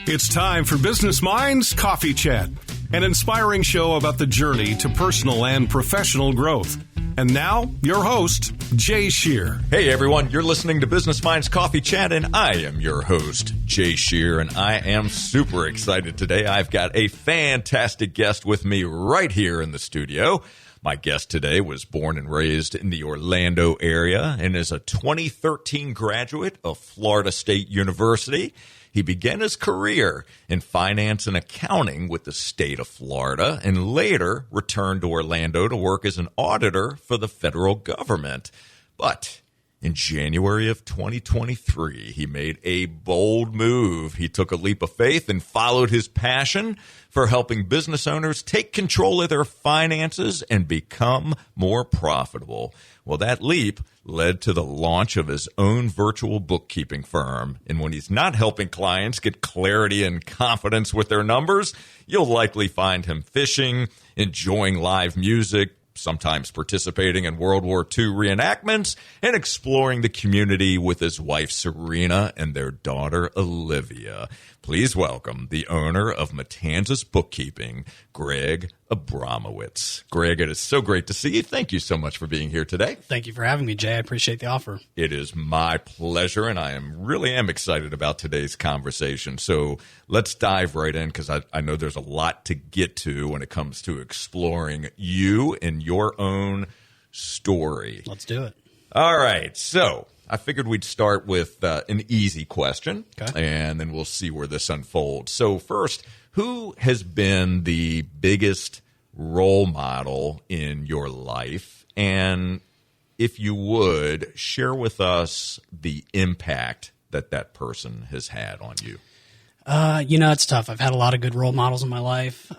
It's time for Business Minds Coffee Chat, an inspiring show about the journey to personal and professional growth. And now, your host, Jay Shear. Hey everyone, you're listening to Business Minds Coffee Chat, and I am your host, Jay Shear, and I am super excited today. I've got a fantastic guest with me right here in the studio. My guest today was born and raised in the Orlando area and is a 2013 graduate of Florida State University. He began his career in finance and accounting with the state of Florida and later returned to Orlando to work as an auditor for the federal government. But in January of 2023, he made a bold move. He took a leap of faith and followed his passion for helping business owners take control of their finances and become more profitable. Well, that leap led to the launch of his own virtual bookkeeping firm. And when he's not helping clients get clarity and confidence with their numbers, you'll likely find him fishing, enjoying live music, sometimes participating in World War II reenactments, and exploring the community with his wife, Serena, and their daughter, Olivia. Please welcome the owner of Matanzas Bookkeeping, Greg Abramowitz. Greg, it is so great to see you. Thank you so much for being here today. Thank you for having me, Jay. I appreciate the offer. It is my pleasure, and I really am excited about today's conversation. So let's dive right in, because I know there's a lot to get to when it comes to exploring you and your own story. Let's do it. All right. So I figured we'd start with an easy question, okay, and then we'll see where this unfolds. So first, who has been the biggest role model in your life? And if you would, share with us the impact that that person has had on you. It's tough. I've had a lot of good role models in my life.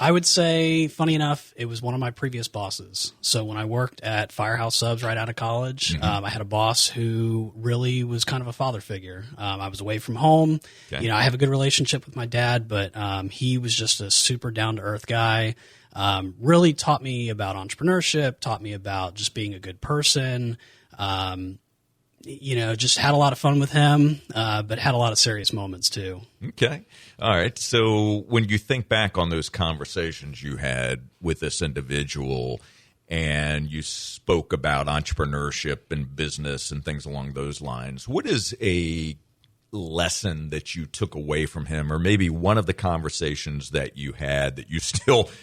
I would say, funny enough, it was one of my previous bosses. So when I worked at Firehouse Subs right out of college, I had a boss who really was kind of a father figure. I was away from home. Okay. I have a good relationship with my dad, but he was just a super down-to-earth guy. Really taught me about entrepreneurship, taught me about just being a good person. Just had a lot of fun with him, but had a lot of serious moments too. Okay. All right. So when you think back on those conversations you had with this individual and you spoke about entrepreneurship and business and things along those lines, what is a lesson that you took away from him, or maybe one of the conversations that you had that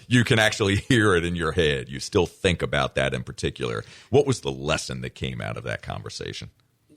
you can actually hear it in your head? You still think about that in particular. What was the lesson that came out of that conversation?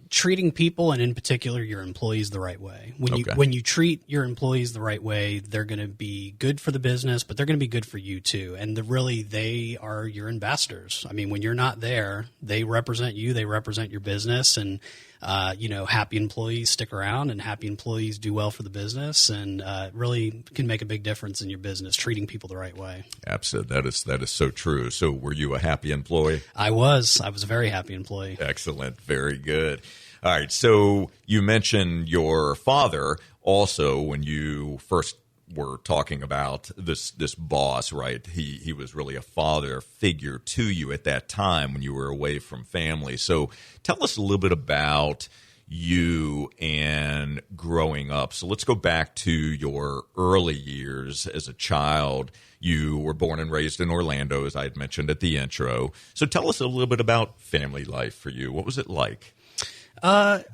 Treating people, and in particular your employees, the right way. When you treat your employees the right way, they're going to be good for the business, but they're going to be good for you too. And they are your ambassadors. I mean, when you're not there, they represent you, they represent your business, and happy employees stick around, and happy employees do well for the business, and really can make a big difference in your business, treating people the right way. Absolutely. That is so true. So were you a happy employee? I was a very happy employee. Excellent. Very good. All right. So you mentioned your father also when you first were talking about this boss, right? He was really a father figure to you at that time when you were away from family. So tell us a little bit about you and growing up. So let's go back to your early years as a child. You were born and raised in Orlando, as I had mentioned at the intro. So tell us a little bit about family life for you. What was it like? I've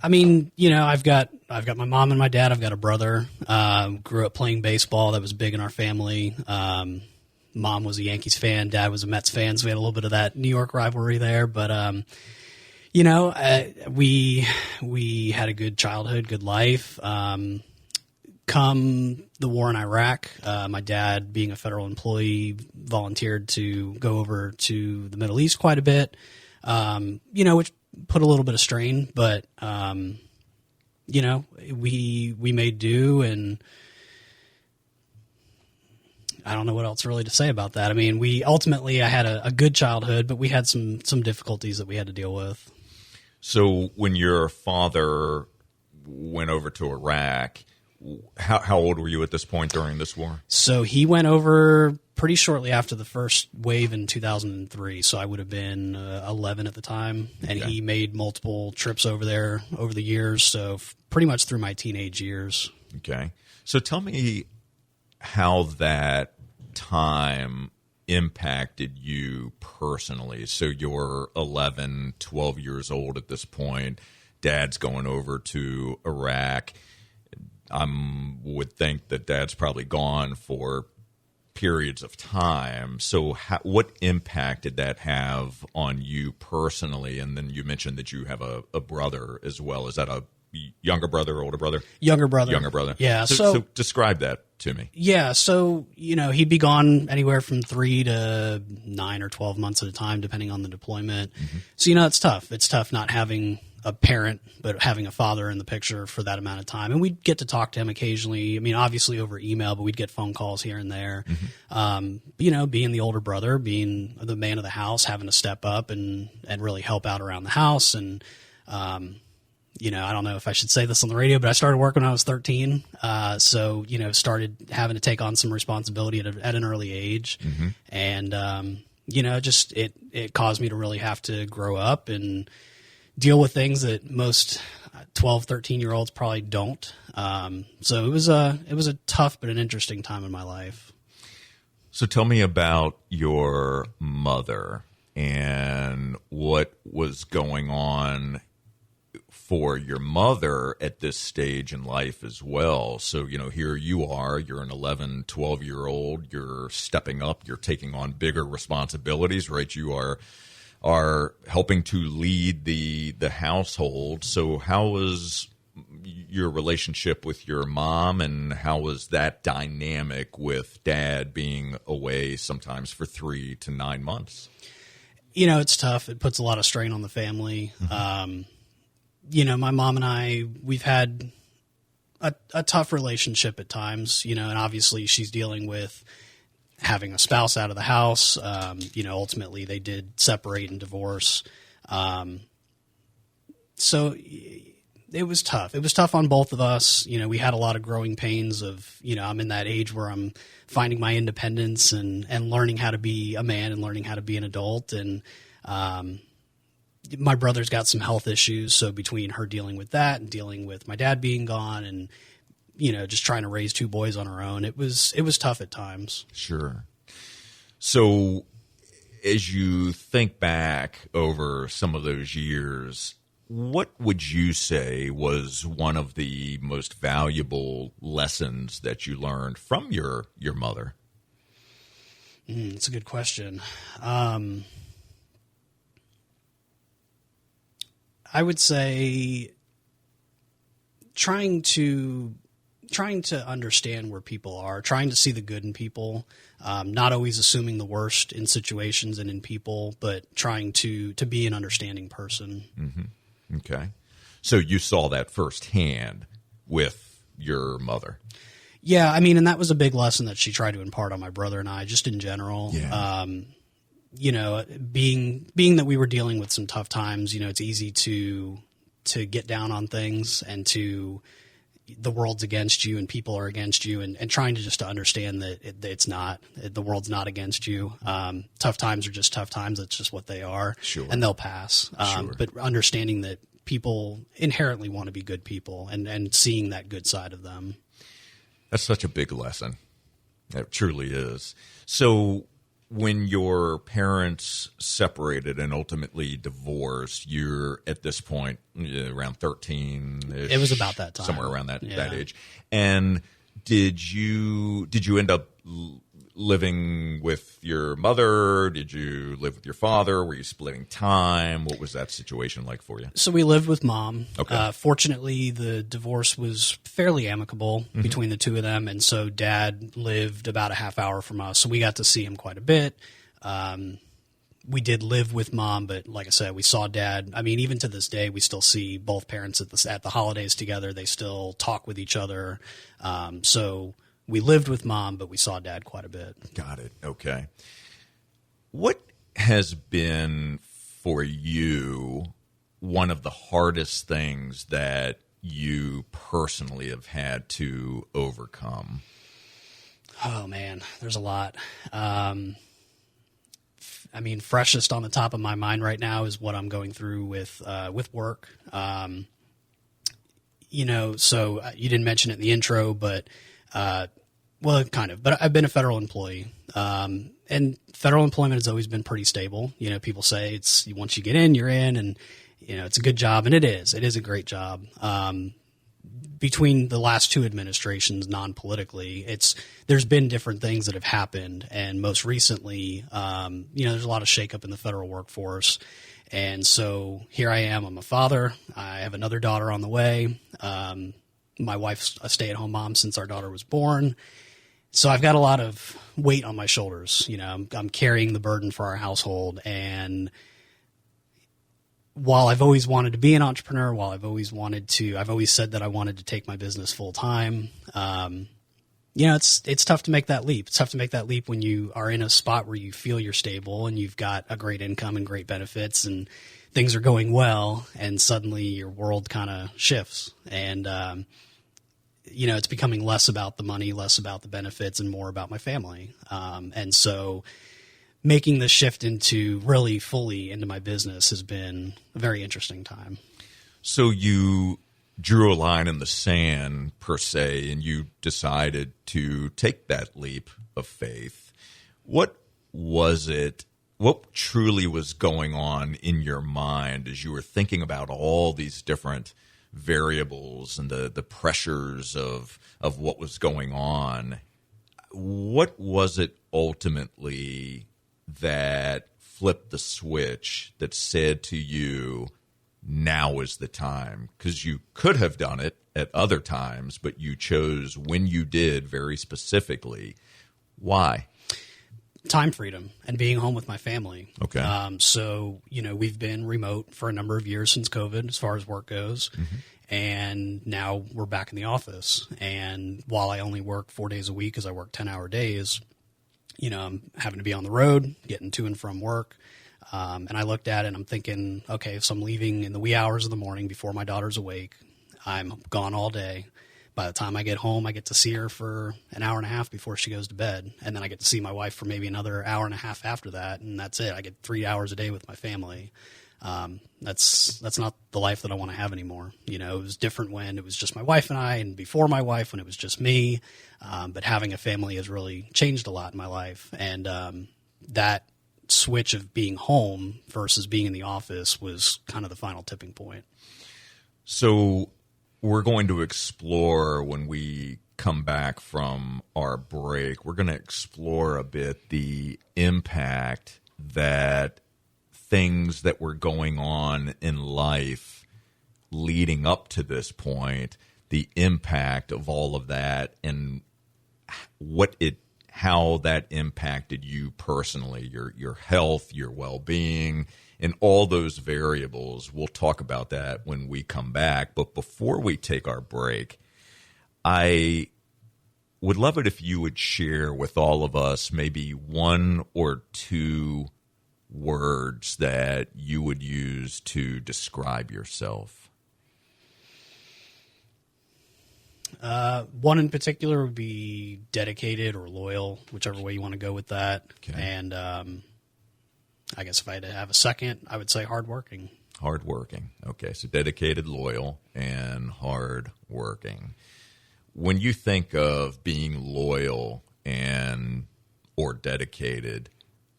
got my mom and my dad. I've got a brother. Grew up playing baseball. That was big in our family. Mom was a Yankees fan. Dad was a Mets fan. So we had a little bit of that New York rivalry there. But, we had a good childhood, good life. Come the war in Iraq, my dad, being a federal employee, volunteered to go over to the Middle East quite a bit, which put a little bit of strain, but, we made do, and I don't know what else really to say about that. I mean, I had a good childhood, but we had some difficulties that we had to deal with. So when your father went over to Iraq, how old were you at this point during this war? So he went over pretty shortly after the first wave in 2003. So I would have been 11 at the time, and he made multiple trips over there over the years. So pretty much through my teenage years. Okay. So tell me how that time impacted you personally. So you're 11, 12 years old at this point. Dad's going over to Iraq. I would think that Dad's probably gone for periods of time. So what impact did that have on you personally? And then you mentioned that you have a brother as well. Is that a younger brother, older brother? Younger brother. Younger brother. Yeah. So describe that to me. Yeah. So, he'd be gone anywhere from 3 to 9 or 12 months at a time, depending on the deployment. Mm-hmm. So, it's tough. It's tough not having a parent, but having a father in the picture for that amount of time. And we'd get to talk to him occasionally. I mean, obviously over email, but we'd get phone calls here and there. Mm-hmm. Being the older brother, being the man of the house, having to step up and really help out around the house. And, I don't know if I should say this on the radio, but I started working when I was 13. So, started having to take on some responsibility at an early age. Mm-hmm. And, just it caused me to really have to grow up and deal with things that most 12, 13-year-olds probably don't. So it was a tough but an interesting time in my life. So tell me about your mother and what was going on for your mother at this stage in life as well. So, here you are, you're an 11, 12-year-old, you're stepping up, you're taking on bigger responsibilities, right? You are helping to lead the household. So how was your relationship with your mom, and how was that dynamic with Dad being away sometimes for 3 to 9 months? It's tough. It puts a lot of strain on the family. Mm-hmm. My mom and I, we've had a tough relationship at times, and obviously she's dealing with having a spouse out of the house. Ultimately they did separate and divorce. So it was tough. It was tough on both of us. We had a lot of growing pains of, I'm in that age where I'm finding my independence and learning how to be a man and learning how to be an adult. And, my brother's got some health issues. So between her dealing with that and dealing with my dad being gone and, just trying to raise 2 boys on her own, it was tough at times. Sure. So as you think back over some of those years, what would you say was one of the most valuable lessons that you learned from your mother? That's a good question. I would say trying to understand where people are, trying to see the good in people, not always assuming the worst in situations and in people, but trying to be an understanding person. Mm-hmm. Okay. So you saw that firsthand with your mother. Yeah. I mean, and that was a big lesson that she tried to impart on my brother and I, just in general. Yeah. Being that we were dealing with some tough times, it's easy to get down on things and the world's against you and people are against you, and trying to understand that it's not, the world's not against you. Tough times are just tough times. That's just what they are. Sure. And they'll pass. Sure. But understanding that people inherently want to be good people and seeing that good side of them. That's such a big lesson. It truly is. So when your parents separated and ultimately divorced, you're at this point around 13. It was about that time, somewhere around that age. And did you end up living with your mother? Did you live with your father? Were you splitting time? What was that situation like for you? So we lived with Mom. Okay. Fortunately, the divorce was fairly amicable between the two of them, and so Dad lived about a half hour from us, so we got to see him quite a bit. We did live with Mom, but like I said, we saw Dad. I mean, even to this day, we still see both parents at the holidays together. They still talk with each other. So we lived with Mom, but we saw Dad quite a bit. Got it. Okay. What has been for you one of the hardest things that you personally have had to overcome? Oh man, there's a lot. Freshest on the top of my mind right now is what I'm going through with work. So you didn't mention it in the intro, but kind of. But I've been a federal employee, and federal employment has always been pretty stable. People say it's once you get in, you're in, and it's a good job, and it is. It is a great job. Between the last two administrations, non-politically, there's been different things that have happened, and most recently, there's a lot of shakeup in the federal workforce, and so here I am. I'm a father. I have another daughter on the way. My wife's a stay-at-home mom since our daughter was born, so I've got a lot of weight on my shoulders. I'm carrying the burden for our household, and while I've always wanted to be an entrepreneur, I've always said that I wanted to take my business full time. It's tough to make that leap. It's tough to make that leap when you are in a spot where you feel you're stable and you've got a great income and great benefits and things are going well, and suddenly your world kind of shifts. And, it's becoming less about the money, less about the benefits, and more about my family. And so making the shift into really fully into my business has been a very interesting time. So you drew a line in the sand, per se, and you decided to take that leap of faith. What was it? What truly was going on in your mind as you were thinking about all these different variables and the pressures of what was going on? What was it ultimately that flipped the switch that said to you, now is the time? Because you could have done it at other times, but you chose when you did very specifically. Why? Time freedom and being home with my family. Okay. So, we've been remote for a number of years since COVID as far as work goes. Mm-hmm. And now we're back in the office. And while I only work 4 days a week, because I work 10-hour days, I'm having to be on the road, getting to and from work. And I looked at it and I'm thinking, okay, so I'm leaving in the wee hours of the morning before my daughter's awake. I'm gone all day. By the time I get home, I get to see her for an hour and a half before she goes to bed. And then I get to see my wife for maybe another hour and a half after that. And that's it. I get 3 hours a day with my family. That's not the life that I want to have anymore. It was different when it was just my wife and I, and before my wife when it was just me. But having a family has really changed a lot in my life. And that switch of being home versus being in the office was kind of the final tipping point. So we're going to explore, when we come back from our break, we're going to explore a bit the impact that things that were going on in life leading up to this point, the impact of all of that, and how that impacted you personally, your health, your well-being, and all those variables. We'll talk about that when we come back. But before we take our break, I would love it if you would share with all of us maybe one or two words that you would use to describe yourself. One in particular would be dedicated or loyal, whichever way you want to go with that. Okay. And I guess if I had to have a second, I would say hardworking. Hardworking. Okay, so dedicated, loyal, and hardworking. When you think of being loyal or dedicated,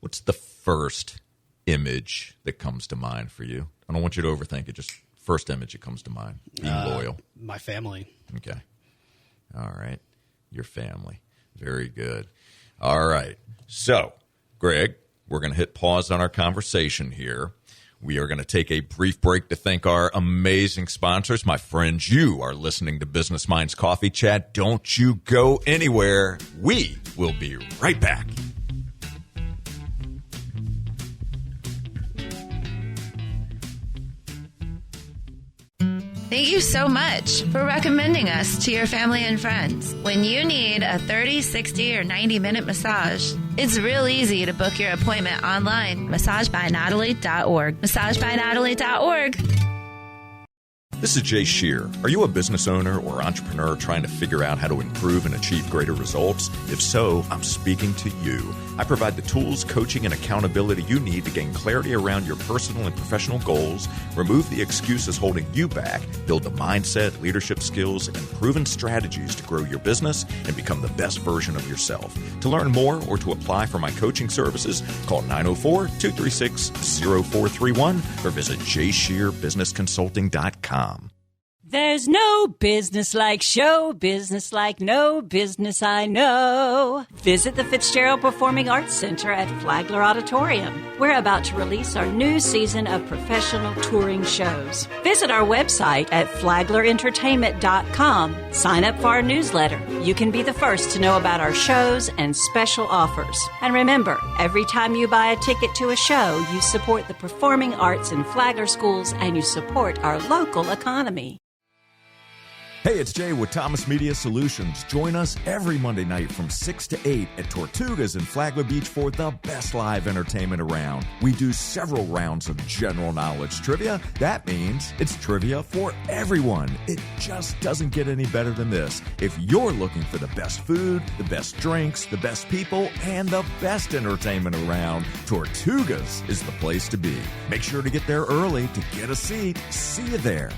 what's the first image that comes to mind for you? I don't want you to overthink it. Just first image that comes to mind. Being loyal. My family. Okay. All right. Your family. Very good. All right. So, Greg, we're going to hit pause on our conversation here. We are going to take a brief break to thank our amazing sponsors. My friends, you are listening to Business Minds Coffee Chat. Don't you go anywhere. We will be right back. Thank you so much for recommending us to your family and friends. When you need a 30, 60, or 90-minute massage, it's real easy to book your appointment online. MassageByNatalie.org. MassageByNatalie.org. This is Jay Shear. Are you a business owner or entrepreneur trying to figure out how to improve and achieve greater results? If so, I'm speaking to you. I provide the tools, coaching, and accountability you need to gain clarity around your personal and professional goals, remove the excuses holding you back, build the mindset, leadership skills, and proven strategies to grow your business and become the best version of yourself. To learn more or to apply for my coaching services, call 904-236-0431 or visit jshearbusinessconsulting.com. There's no business like show business like no business I know. Visit the Fitzgerald Performing Arts Center at Flagler Auditorium. We're about to release our new season of professional touring shows. Visit our website at flaglerentertainment.com. Sign up for our newsletter. You can be the first to know about our shows and special offers. And remember, every time you buy a ticket to a show, you support the performing arts in Flagler schools and you support our local economy. Hey, it's Jay with Thomas Media Solutions. Join us every Monday night from 6 to 8 at Tortugas in Flagler Beach for the best live entertainment around. We do several rounds of general knowledge trivia. That means it's trivia for everyone. It just doesn't get any better than this. If you're looking for the best food, the best drinks, the best people, and the best entertainment around, Tortugas is the place to be. Make sure to get there early to get a seat. See you there.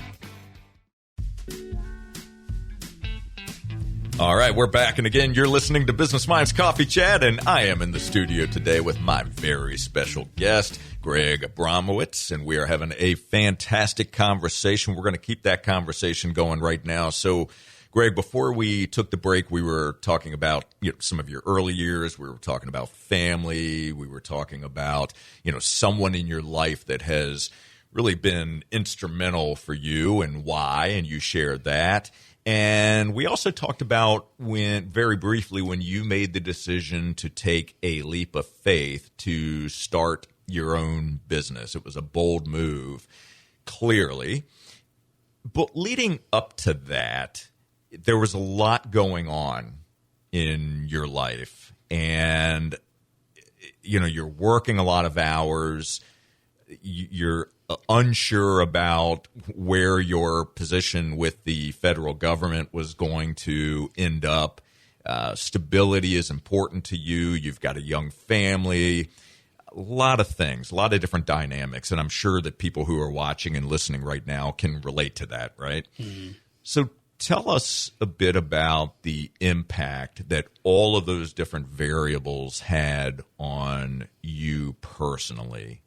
All right, we're back. And again, you're listening to Business Minds Coffee Chat, and I am in the studio today with my very special guest, Greg Abramowitz, and we are having a fantastic conversation. We're going to keep that conversation going right now. So, Greg, before we took the break, we were talking about some of your early years. We were talking about family. We were talking about someone in your life that has really been instrumental for you and why, and you shared that. And we also talked about very briefly when you made the decision to take a leap of faith to start your own business. It was a bold move, clearly. But leading up to that, there was a lot going on in your life. And, you're working a lot of hours. You're unsure about where your position with the federal government was going to end up. Stability is important to you. You've got a young family, a lot of things, a lot of different dynamics. And I'm sure that people who are watching and listening right now can relate to that, right? Mm-hmm. So tell us a bit about the impact that all of those different variables had on you personally.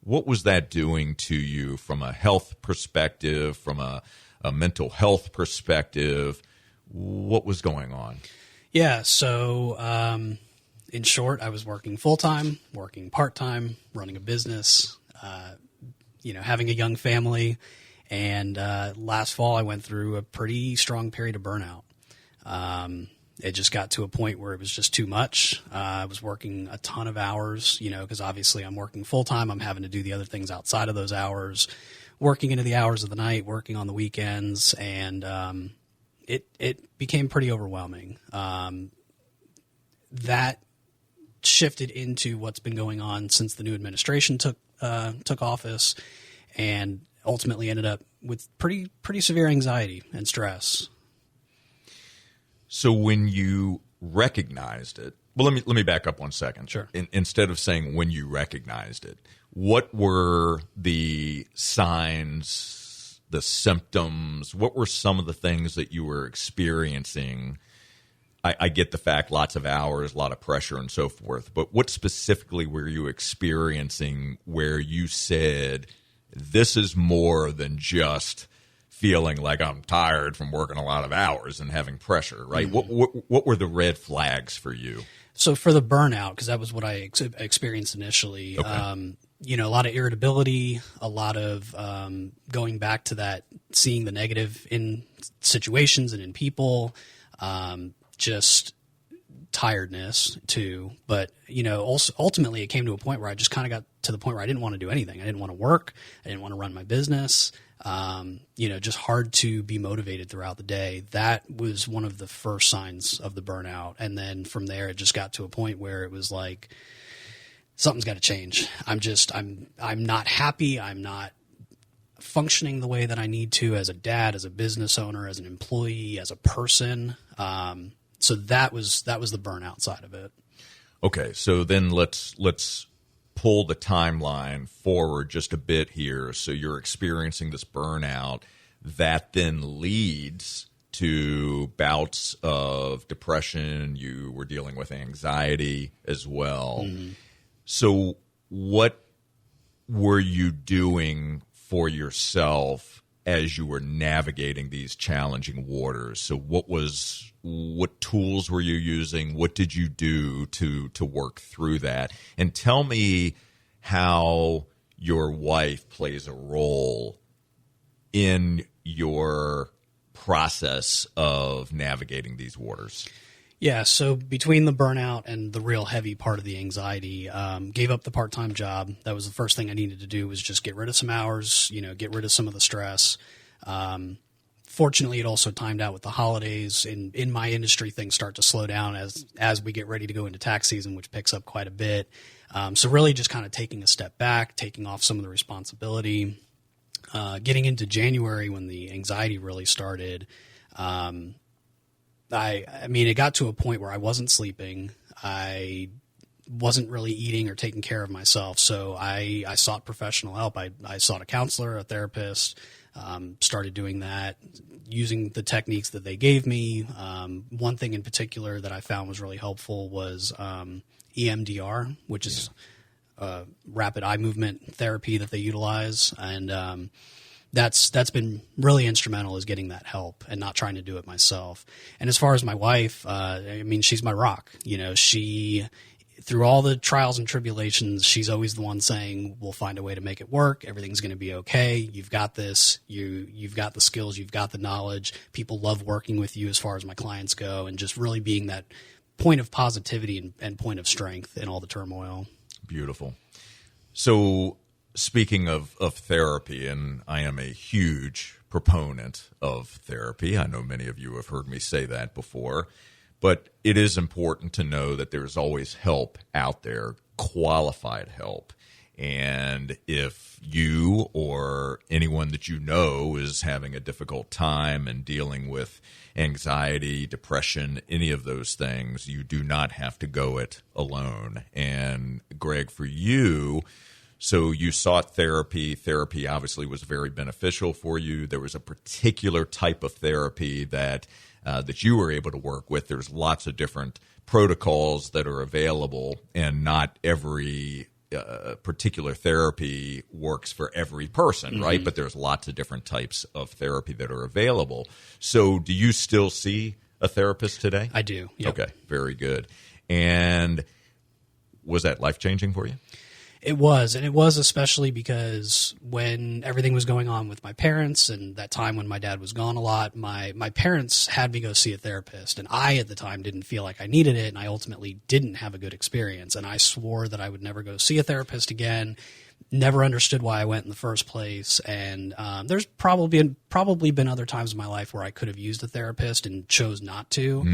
What was that doing to you from a health perspective, from a mental health perspective? What was going on? Yeah, so in short, I was working full-time, working part-time, running a business, having a young family. And last fall, I went through a pretty strong period of burnout. It just got to a point where it was just too much. I was working a ton of hours, because obviously I'm working full-time. I'm having to do the other things outside of those hours, working into the hours of the night, working on the weekends, and it became pretty overwhelming. That shifted into what's been going on since the new administration took office, and ultimately ended up with pretty severe anxiety and stress. So when you recognized it, well, let me back up one second. Sure. Instead of saying when you recognized it, what were the signs, the symptoms? What were some of the things that you were experiencing? I get the fact, lots of hours, a lot of pressure and so forth, but what specifically were you experiencing where you said, this is more than just feeling like I'm tired from working a lot of hours and having pressure, right? Mm-hmm. What were the red flags for you? So for the burnout, because that was what I experienced initially, okay. A lot of irritability, a lot of going back to that, seeing the negative in situations and in people, just tiredness too. But, also ultimately it came to a point where I just kind of got to the point where I didn't want to do anything. I didn't want to work. I didn't want to run my business. Just hard to be motivated throughout the day. That was one of the first signs of the burnout. And then from there, it just got to a point where it was like, something's got to change. I'm not happy. I'm not functioning the way that I need to as a dad, as a business owner, as an employee, as a person. So that was the burnout side of it. Okay, so then let's pull the timeline forward just a bit here. So you're experiencing this burnout that then leads to bouts of depression. You were dealing with anxiety as well. Mm-hmm. So what were you doing for yourself as you were navigating these challenging waters? So what tools were you using? What did you do to work through that? And tell me how your wife plays a role in your process of navigating these waters. Yeah, so between the burnout and the real heavy part of the anxiety, gave up the part-time job. That was the first thing I needed to do, was just get rid of some hours, get rid of some of the stress. Fortunately, it also timed out with the holidays. In my industry, things start to slow down as we get ready to go into tax season, which picks up quite a bit. So really just kind of taking a step back, taking off some of the responsibility. Getting into January when the anxiety really started, it got to a point where I wasn't sleeping. I wasn't really eating or taking care of myself. So I sought professional help. I sought a counselor, a therapist, started doing that, using the techniques that they gave me. One thing in particular that I found was really helpful was EMDR, which is rapid eye movement therapy that they utilize. And that's been really instrumental, is getting that help and not trying to do it myself. And as far as my wife, she's my rock. She, through all the trials and tribulations, she's always the one saying, we'll find a way to make it work. Everything's going to be okay. You've got this. You've got the skills. You've got the knowledge. People love working with you as far as my clients go, and just really being that point of positivity and point of strength in all the turmoil. Beautiful. So speaking of therapy, and I am a huge proponent of therapy. I know many of you have heard me say that before, but it is important to know that there's always help out there, qualified help. And if you or anyone that you know is having a difficult time and dealing with anxiety, depression, any of those things, you do not have to go it alone. And Greg, for you, so you sought therapy. Therapy obviously was very beneficial for you. There was a particular type of therapy that you were able to work with. There's lots of different protocols that are available, and not every particular therapy works for every person, mm-hmm. right? But there's lots of different types of therapy that are available. So do you still see a therapist today? I do. Yep. Okay, very good. And was that life-changing for you? It was, and it was especially because when everything was going on with my parents and that time when my dad was gone a lot, my parents had me go see a therapist, and I at the time didn't feel like I needed it, and I ultimately didn't have a good experience, and I swore that I would never go see a therapist again. Never understood why I went in the first place, and there's probably been other times in my life where I could have used a therapist and chose not to.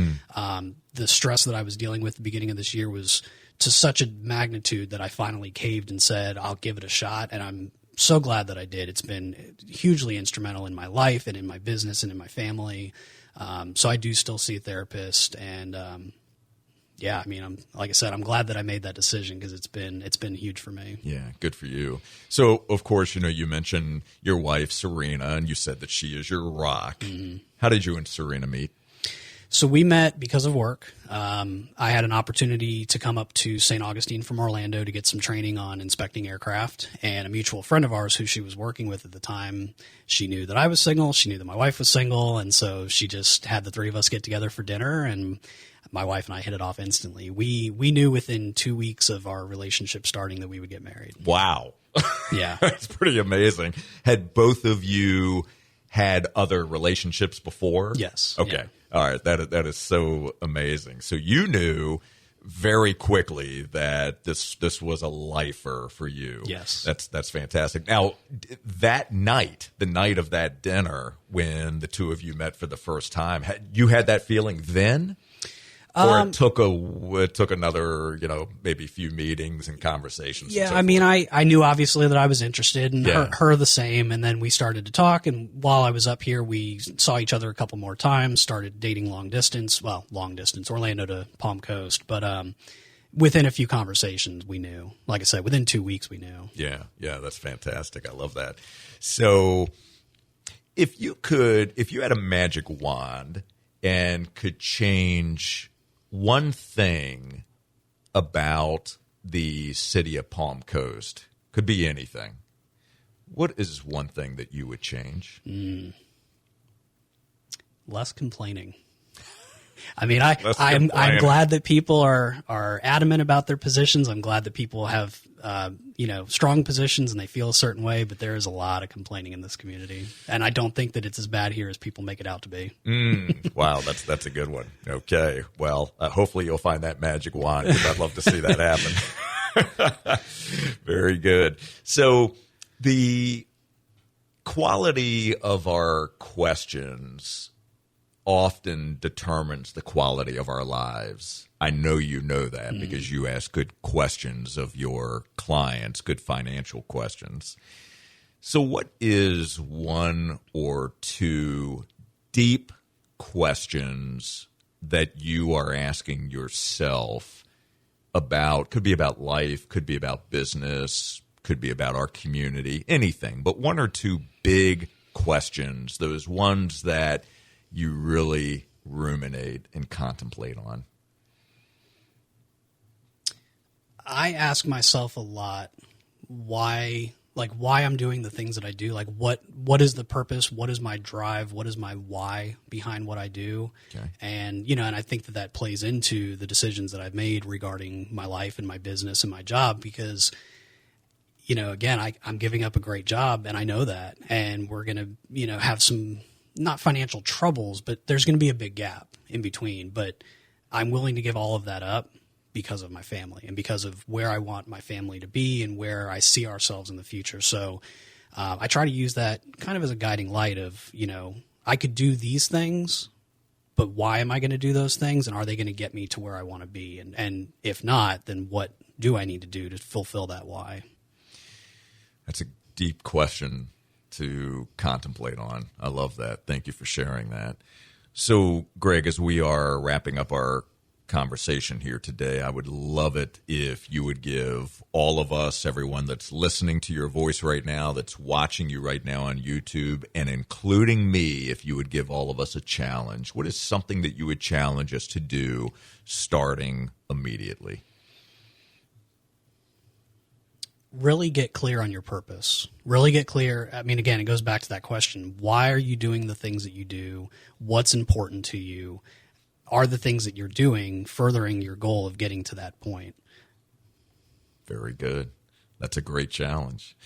The stress that I was dealing with at the beginning of this year was to such a magnitude that I finally caved and said, I'll give it a shot. And I'm so glad that I did. It's been hugely instrumental in my life and in my business and in my family. So I do still see a therapist. And like I said, I'm glad that I made that decision, because it's been huge for me. Yeah, good for you. So, of course, you mentioned your wife, Serena, and you said that she is your rock. Mm-hmm. How did you and Serena meet? So we met because of work. I had an opportunity to come up to St. Augustine from Orlando to get some training on inspecting aircraft, and a mutual friend of ours who she was working with at the time, she knew that I was single, she knew that my wife was single, and so she just had the three of us get together for dinner, and my wife and I hit it off instantly. We knew within 2 weeks of our relationship starting that we would get married. Wow. Yeah. That's pretty amazing. Had both of you had other relationships before? Yes. Okay. Yeah. All right, that is so amazing. So you knew very quickly that this was a lifer for you. Yes. That's fantastic. Now, that night, the night of that dinner, when the two of you met for the first time, you had that feeling then? Or it took another, maybe few meetings and conversations. Yeah, and so I mean, forth. I knew obviously that I was interested, and her the same. And then we started to talk. And while I was up here, we saw each other a couple more times. Started dating long distance, Orlando to Palm Coast. But within a few conversations, we knew. Like I said, within 2 weeks, we knew. Yeah, that's fantastic. I love that. So, if you had a magic wand and could change one thing about the city of Palm Coast, could be anything, what is one thing that you would change? Less complaining. I mean, I'm glad that people are adamant about their positions. I'm glad that people have strong positions and they feel a certain way. But there is a lot of complaining in this community, and I don't think that it's as bad here as people make it out to be. Wow, that's a good one. Okay, well, hopefully you'll find that magic wand, because I'd love to see that happen. Very good. So the quality of our questions often determines the quality of our lives. I know you know that because you ask good questions of your clients, good financial questions. So what is one or two deep questions that you are asking yourself about? Could be about life, could be about business, could be about our community, anything. But one or two big questions, those ones that you really ruminate and contemplate on. I ask myself a lot why I'm doing the things that I do. Like what is the purpose? What is my drive? What is my why behind what I do? Okay. And, and I think that plays into the decisions that I've made regarding my life and my business and my job, because, again, I'm giving up a great job, and I know that, and we're going to, have some, not financial troubles, but there's going to be a big gap in between. But I'm willing to give all of that up because of my family and because of where I want my family to be and where I see ourselves in the future. So I try to use that kind of as a guiding light of, I could do these things, but why am I going to do those things? And are they going to get me to where I want to be? And if not, then what do I need to do to fulfill that why? That's a deep question to contemplate on. I love that. Thank you for sharing that. So, Greg, as we are wrapping up our conversation here today, I would love it if you would give all of us, everyone that's listening to your voice right now, that's watching you right now on YouTube, and including me, if you would give all of us a challenge. What is something that you would challenge us to do starting immediately? Really get clear on your purpose. Really get clear. I mean, again, it goes back to that question. Why are you doing the things that you do? What's important to you? Are the things that you're doing furthering your goal of getting to that point? Very good. That's a great challenge.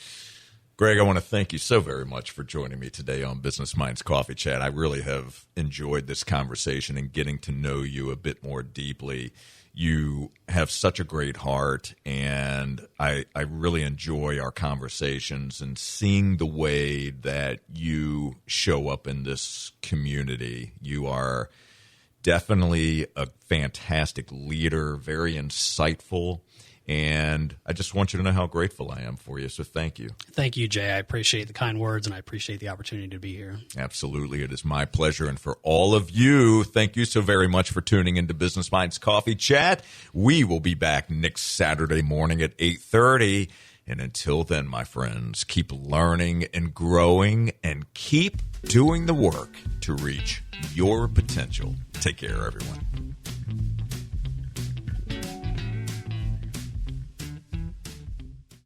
Greg, I want to thank you so very much for joining me today on Business Minds Coffee Chat. I really have enjoyed this conversation and getting to know you a bit more deeply. You have such a great heart, and I really enjoy our conversations and seeing the way that you show up in this community. You are definitely a fantastic leader, very insightful, and I just want you to know how grateful I am for you, so thank you. Thank you, Jay. I appreciate the kind words, and I appreciate the opportunity to be here. Absolutely. It is my pleasure, and for all of you, thank you so very much for tuning into Business Minds Coffee Chat. We will be back next Saturday morning at 8:30, and until then, my friends, keep learning and growing, and keep doing the work to reach your potential. Take care, everyone.